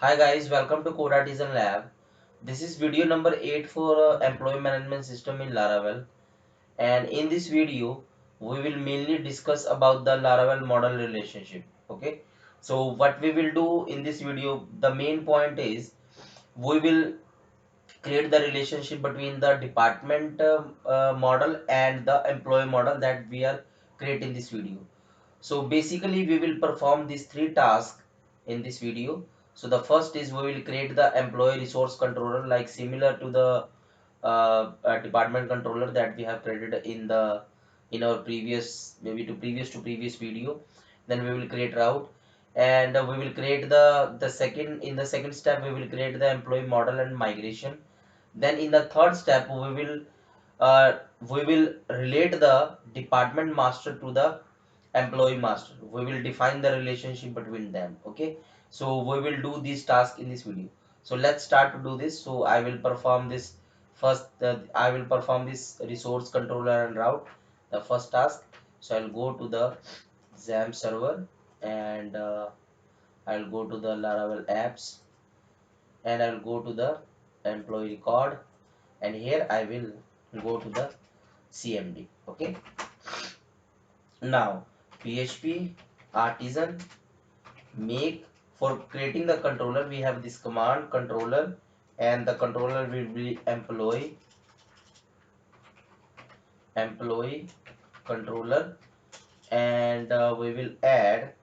Hi guys, welcome to Code Artisan Lab. This is video number 8 for employee management system in Laravel, and in this video we will mainly discuss about the Laravel model relationship. Okay, so what we will do in this video, the main point is we will create the relationship between the department model and the employee model that we are creating this video. So basically we will perform these three tasks in this video. So the first is we will create the employee resource controller, like similar to the department controller that we have created in our previous, maybe to previous video. Then we will create route, and we will create the second, in the second step we will create the employee model and migration. Then in the third step uh, we will relate the department master to the employee master. We will define the relationship between them. Okay, so we will do this task in this video. So let's start to do this. So I will perform this first. I will perform this resource controller and route, the first task. So I'll go to the XAMPP server, and I'll go to the Laravel apps, and I'll go to the employee record, and here I will go to the CMD. Okay, now PHP artisan make. For creating the controller we have this command controller, and the controller will be employee controller, and we will add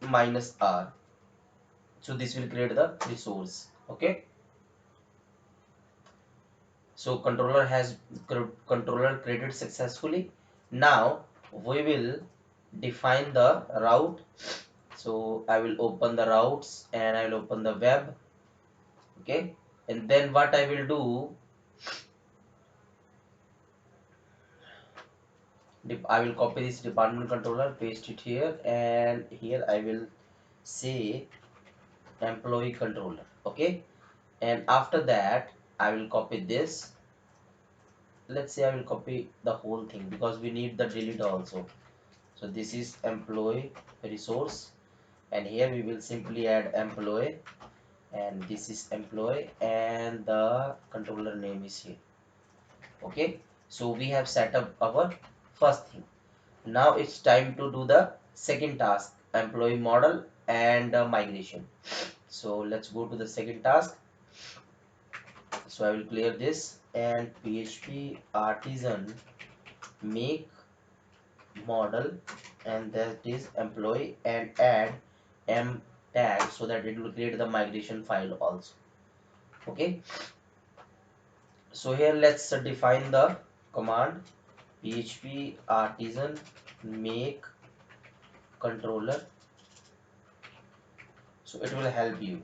-r. So this will create the resource. Okay, so controller created successfully. Now we will define the route. So I will open the routes, and I will open the web. Okay, and then what I will do, I will copy this department controller, paste it here, and here I will say employee controller. Okay, and after that I will copy this. Let's say I will copy the whole thing because we need the delete also. So this is employee resource, and here we will simply add employee, and this is employee, and the controller name is here. Okay, so we have set up our first thing. Now it's time to do the second task, employee model and migration. So let's go to the second task. So I will clear this, and PHP artisan make model, and that is employee, and add m tag so that it will create the migration file also. Okay, so here let's define the command PHP artisan make controller. So it will help you.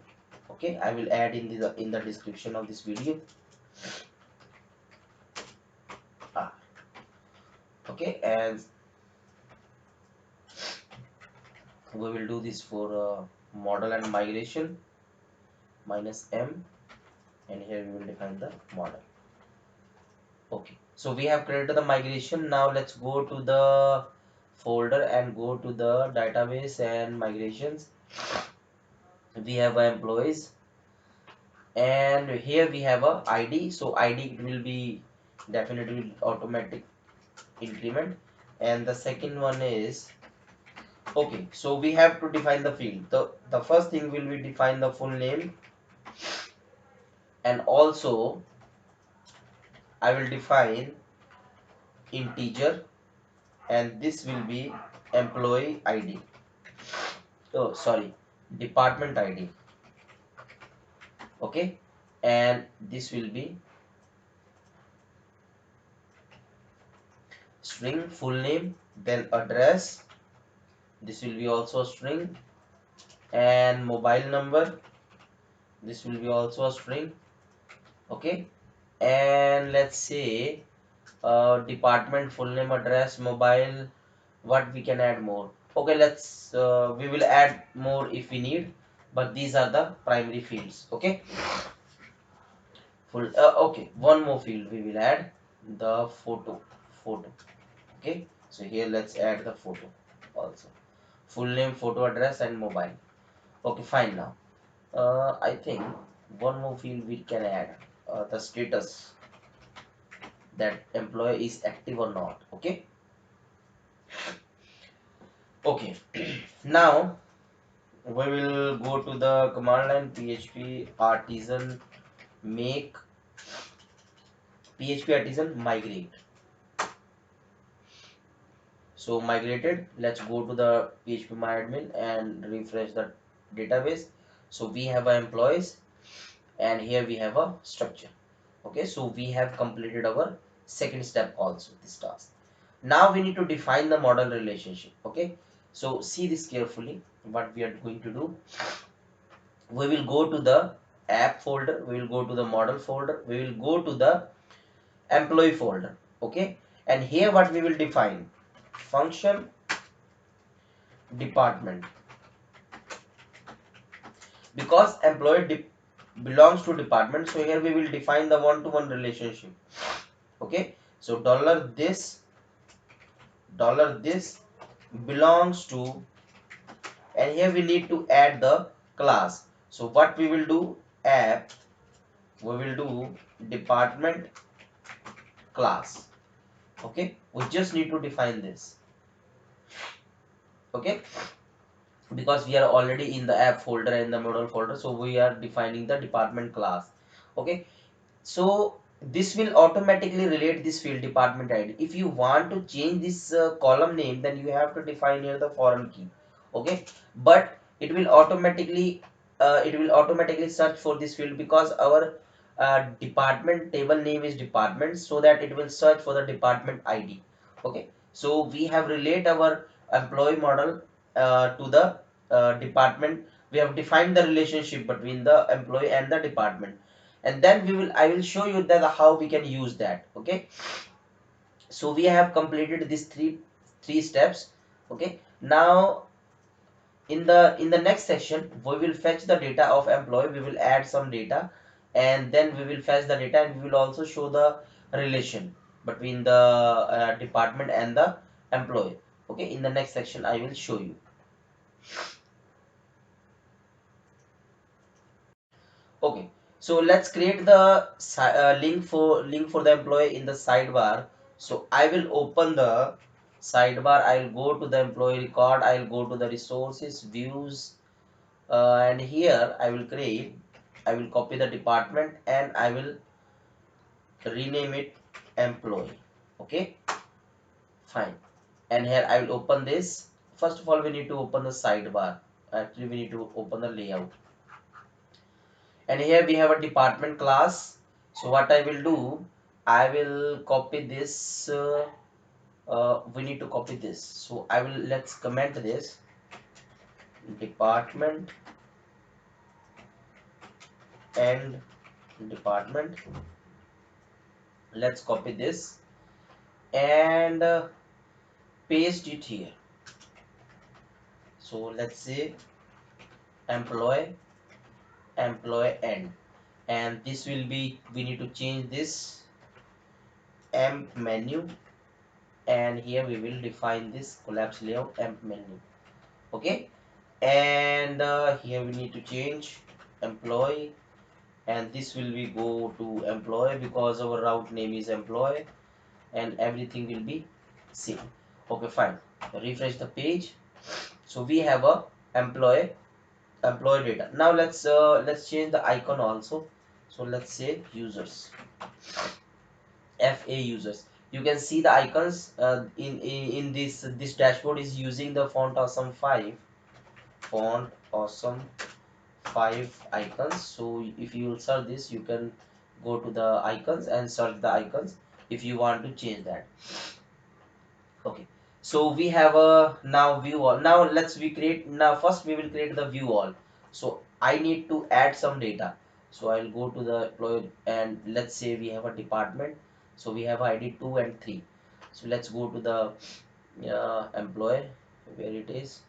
Okay, I will add in the description of this video. ah, okay, and we will do this for model and migration, -m, and here we will define the model. Okay, so we have created the migration. Now let's go to the folder and go to the database and migrations. We have employees, and here we have a ID. So ID, it will be definitely automatic increment. And the second one is, okay, so we have to define the field. The first thing will be define the full name, and also I will define integer, and this will be employee ID. Oh, sorry, department ID. Okay, and this will be string full name, then address, this will be also a string, and mobile number, this will be also a string. Okay, and let's say department full name, address, mobile. What we can add more? Okay, let's we will add more if we need, but these are the primary fields. Okay, full okay, one more field we will add, the photo. Okay, so here let's add the photo also, full name, photo, address, and mobile. Okay, fine. Now I think one more field we can add, the status, that employee is active or not. Okay. Okay. Now we will go to the command line php artisan make php artisan migrate. So migrated, let's go to the php and refresh the database. So we have our employees and here we have a structure. Okay, so we have completed our second step also, this task. Now we need to define the model relationship. Okay, so see this carefully. What we are going to do, we will go to the app folder, we will go to the model folder, we will go to the employee folder. Okay, and here what we will define, function department, because employee belongs to department, so here we will define the one-to-one relationship. Okay, so dollar this belongs to, and here we need to add the class. So what we will do, app, we will do department class. Okay, we just need to define this. Okay, because we are already in the app folder and the model folder, so we are defining the department class. Okay, so this will automatically relate this field department id. If you want to change this column name, then you have to define here the foreign key. Okay, but it will automatically search for this field, because our department table name is department, so that it will search for the department id. Okay, so we have relate our employee model to the department. We have defined the relationship between the employee and the department, and then I will show you that how we can use that. Okay, so we have completed these three steps. Okay, now in the next section we will fetch the data of employee, we will add some data, and then we will fetch the data, and we will also show the relation between the department and the employee. Okay, in the next section I will show you. Okay, so let's create the link for the employee in the sidebar. So I will open the sidebar, I will go to the employee record, I will go to the resources, views, and here I will copy the department and I will rename it employee. Okay, fine. And here I will open this. First of all, we need to open the sidebar. Actually, we need to open the layout. And here we have a department class. So what I will do, I will copy this. We need to copy this. So I will, let's comment this department and department. Let's copy this and paste it here. So let's say employee end, and this will be, we need to change this emp menu, and here we will define this collapse layout emp menu. Okay, and here we need to change employee, and this will be go to employee because our route name is employee, and everything will be same. Okay, fine. Refresh the page. So we have a employee data. Now let's change the icon also. So let's say users, fa users. You can see the icons in this dashboard is using the font awesome 5, font awesome 5 icons. So if you search this, you can go to the icons and search the icons if you want to change that. Okay, so we have a now view all. Now let's we create, now first we will create the view all. So I need to add some data. So I'll go to the employee, and let's say we have a department, so we have id 2 and 3. So let's go to the employee, where it is,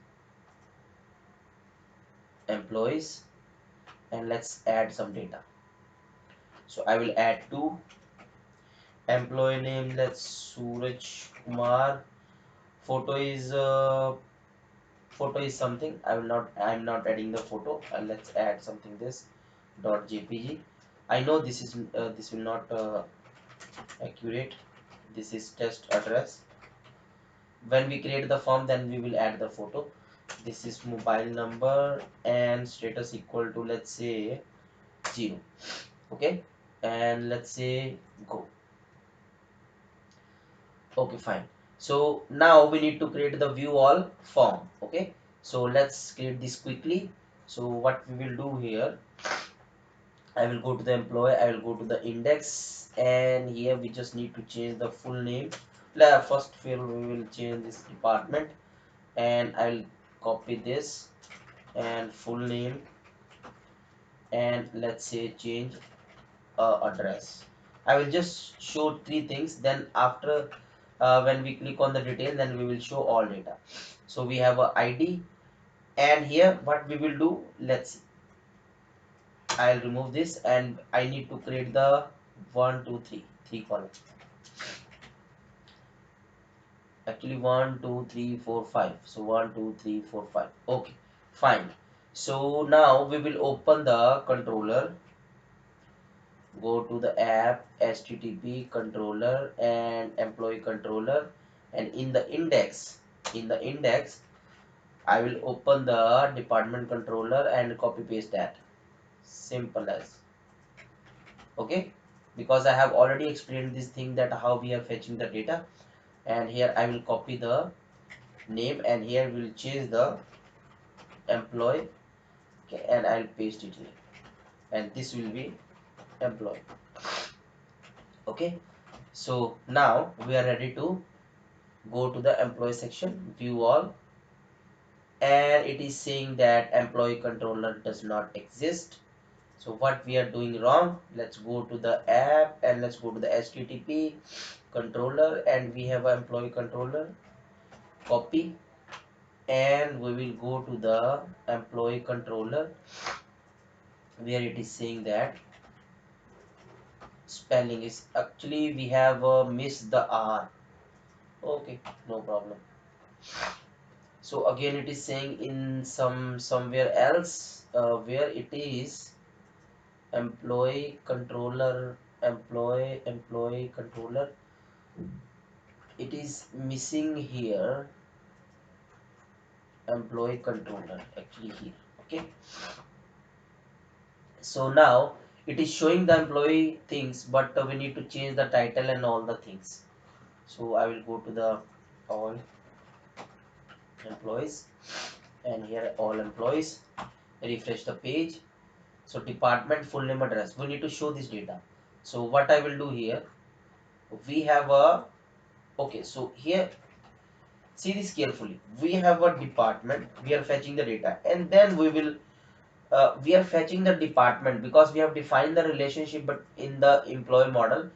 employees, and let's add some data. So I will add 2, employee name, let's Suraj Kumar, photo is photo is something. I'm not adding the photo. Let's add something, this dot jpg. I know this is this will not accurate. This is test address. When we create the form, then we will add the photo. This is mobile number and status equal to, let's say, 0. Okay, and let's say go. Okay, fine. So now we need to create the view all form. Okay, so let's create this quickly. So what we will do here, I will go to the employee, I will go to the index, and here we just need to change the full name. First field we will change this department, and I'll copy this and full name, and let's say change address. I will just show three things, then after when we click on the detail, then we will show all data. So we have a ID, and here what we will do, let's see. I'll remove this, and I need to create the 1 2 3 column. Actually 1 2 3 4 5. So 1 2 3 4 5. Okay, fine. So now we will open the controller, go to the app, http controller and employee controller, and in the index, I will open the department controller and copy paste that. Simple as. Okay, because I have already explained this thing, that how we are fetching the data, and here I will copy the name, and here we will change the employee. Okay, and I'll paste it here, and this will be employee. Okay, so now we are ready to go to the employee section, view all, and it is saying that employee controller does not exist. So what we are doing wrong, let's go to the app and let's go to the http controller, and we have an employee controller, copy, and we will go to the employee controller where it is saying that spelling is, actually we have missed the R. Okay, no problem. So again it is saying in somewhere else where it is employee controller, employee controller, it is missing here, employee controller actually here. Okay, so now it is showing the employee things, but we need to change the title and all the things. So I will go to the all employees, and here all employees, refresh the page. So department, full name, address, we need to show this data. So what I will do here, we have a, okay, so here see this carefully, we have a department, we are fetching the data, and then we are fetching the department because we have defined the relationship but in the employee model.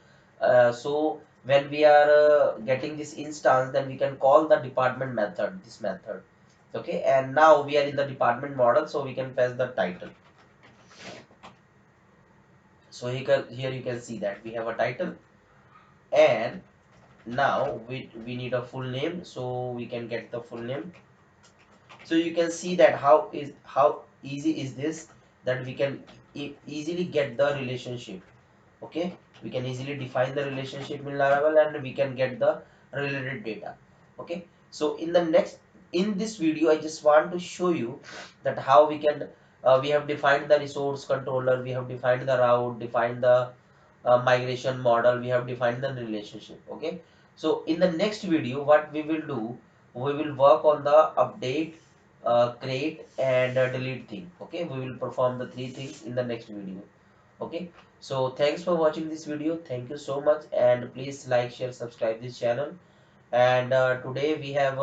So when we are getting this instance, then we can call the department method, this method. Okay, and now we are in the department model, so we can fetch the title. So here you can see that we have a title, and now we need a full name, so we can get the full name. So you can see that how easy is this, that we can easily get the relationship. Okay, we can easily define the relationship in Laravel, and we can get the related data. Okay, so in this video I just want to show you that how we can we have defined the resource controller, we have defined the route, defined the migration model, we have defined the relationship. Okay, so in the next video what we will do, we will work on the update, create and delete thing. Okay, we will perform the three things in the next video. Okay, so thanks for watching this video, thank you so much, and please like, share, subscribe this channel. And today we have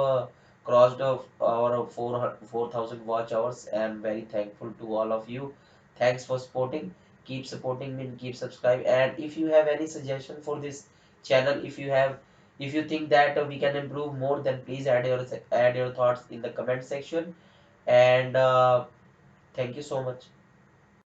crossed of our 4,000 watch hours. I am very thankful to all of you. Thanks for supporting, keep supporting me and keep subscribe. And if you have any suggestion for this channel, if you think that we can improve more, then please add your thoughts in the comment section. And thank you so much.